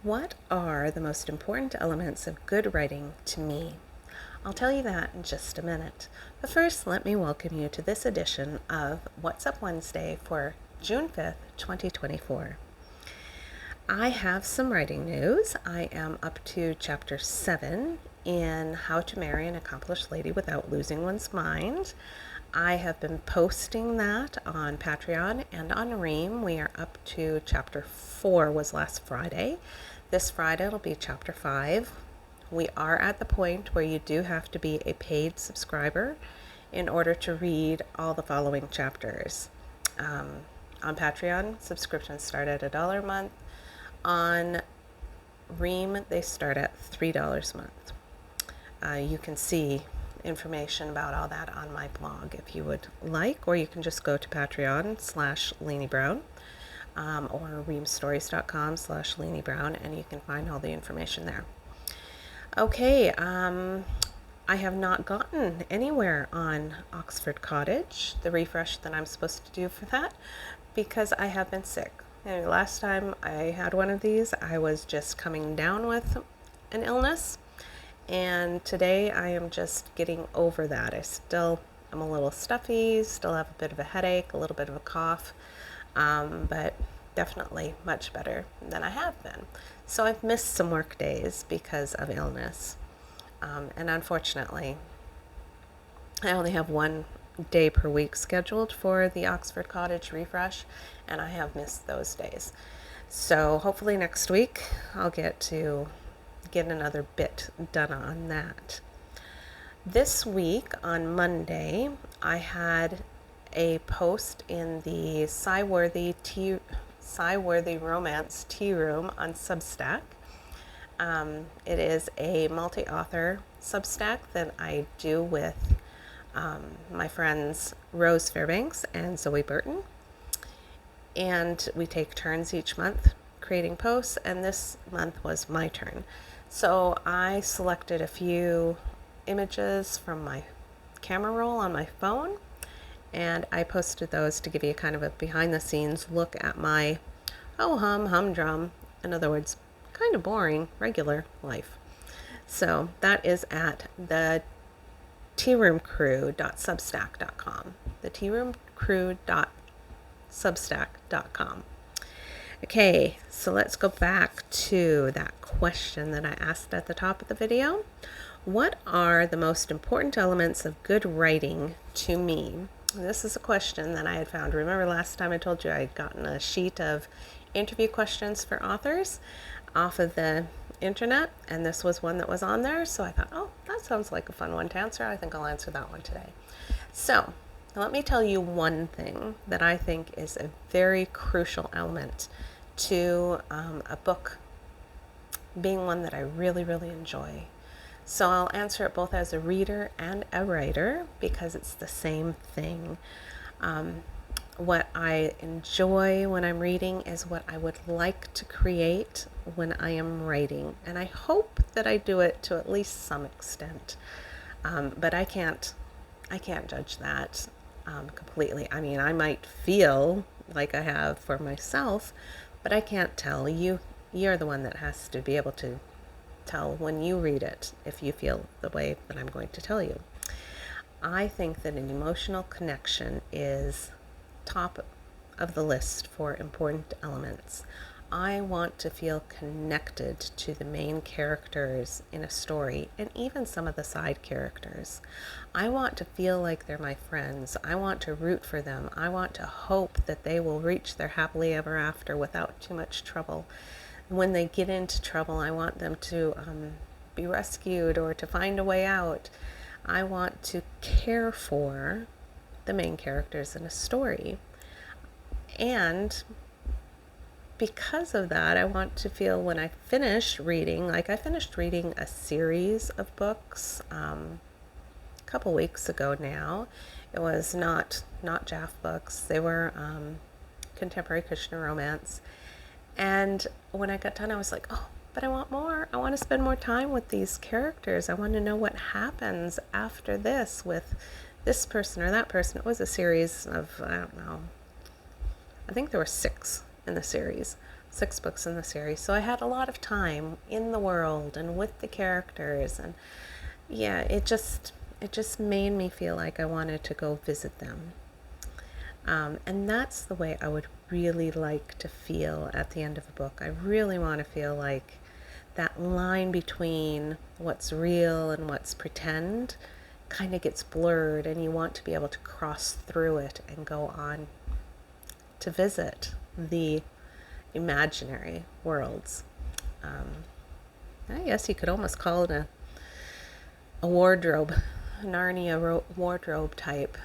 What are the most important elements of good writing to me? I'll tell you that in just a minute. But first, let me welcome you to this edition of What's Up Wednesday for June 5th, 2024. I have some writing news. I am up to chapter 7 in How to Marry an Accomplished Lady Without Losing One's Mind. I have been posting that on Patreon and on Ream. We are up to chapter 4 was last Friday. This Friday it'll be chapter 5. We are at the point where you do have to be a paid subscriber in order to read all the following chapters. On Patreon, subscriptions start at $1 a month. On Ream, they start at $3 a month. You can see information about all that on my blog if you would like, or you can just go to Patreon/LanieBrown or reamstories.com/LanieBrown, and you can find all the information there. Okay, I have not gotten anywhere on Oxford Cottage, the refresh that I'm supposed to do for that, because I have been sick. And last time I had one of these, I was just coming down with an illness, and today I am just getting over that. I'm a little stuffy, still have a bit of a headache, a little bit of a cough, but definitely much better than I have been. So I've missed some work days because of illness, and unfortunately I only have one day per week scheduled for the Oxford Cottage refresh, and I have missed those days. So hopefully next week I'll get to get another bit done on that. This week on Monday, I had a post in the Cyworthy Romance Tea Room on Substack. It is a multi-author Substack that I do with my friends Rose Fairbanks and Zoe Burton, and we take turns each month creating posts, and this month was my turn. So I selected a few images from my camera roll on my phone, and I posted those to give you kind of a behind the scenes look at my humdrum, in other words, kind of boring regular life. So that is at the tearoomcrew.substack.com, the tearoomcrew.substack.com. Okay, so let's go back to that question that I asked at the top of the video. What are the most important elements of good writing to me? This is a question that I had found. Remember last time I told you I had gotten a sheet of interview questions for authors off of the internet, and this was one that was on there. So I thought, oh, that sounds like a fun one to answer. I think I'll answer that one today. So let me tell you one thing that I think is a very crucial element to a book being one that I really, really enjoy. So I'll answer it both as a reader and a writer because it's the same thing. What I enjoy when I'm reading is what I would like to create when I am writing. And I hope that I do it to at least some extent. But I can't judge that completely. I mean, I might feel like I have for myself, but I can't tell you. You're the one that has to be able to tell when you read it if you feel the way that I'm going to tell you. I think that an emotional connection is top of the list for important elements. I want to feel connected to the main characters in a story and even some of the side characters. I want to feel like they're my friends. I want to root for them. I want to hope that they will reach their happily ever after without too much trouble. When they get into trouble, I want them to be rescued or to find a way out. I want to care for the main characters in a story. And because of that, I want to feel when I finish reading, like I finished reading a series of books a couple weeks ago now. It was not Jaff books. They were contemporary Christian romance. And when I got done, I was like, oh, but I want more. I want to spend more time with these characters. I want to know what happens after this with this person or that person. It was a series of, I don't know, I think there were 6 in the series. 6 books in the series. So I had a lot of time in the world and with the characters, and yeah, it just made me feel like I wanted to go visit them. And that's the way I would really like to feel at the end of a book. I really want to feel like that line between what's real and what's pretend kind of gets blurred, and you want to be able to cross through it and go on to visit the imaginary worlds. I guess you could almost call it a wardrobe, Narnia wardrobe type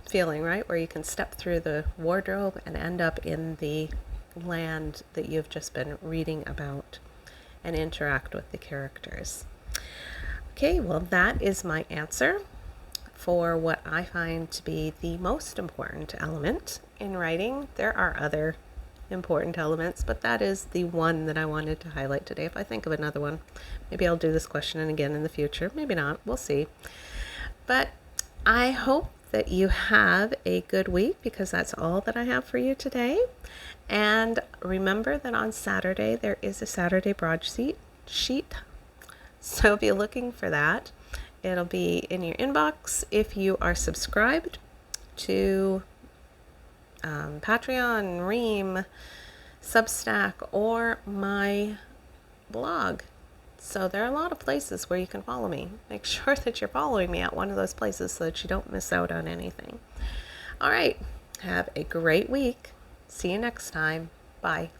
feeling, right? Where you can step through the wardrobe and end up in the land that you've just been reading about and interact with the characters. Okay, well, that is my answer for what I find to be the most important element in writing. There are other important elements, but that is the one that I wanted to highlight today. If I think of another one, maybe I'll do this question again in the future. Maybe not. We'll see. But I hope that you have a good week, because that's all that I have for you today. And remember that on Saturday there is a Saturday broadsheet. So be looking for that. It'll be in your inbox if you are subscribed to Patreon, Ream, Substack, or my blog. So there are a lot of places where you can follow me. Make sure that you're following me at one of those places so that you don't miss out on anything. All right. Have a great week. See you next time. Bye.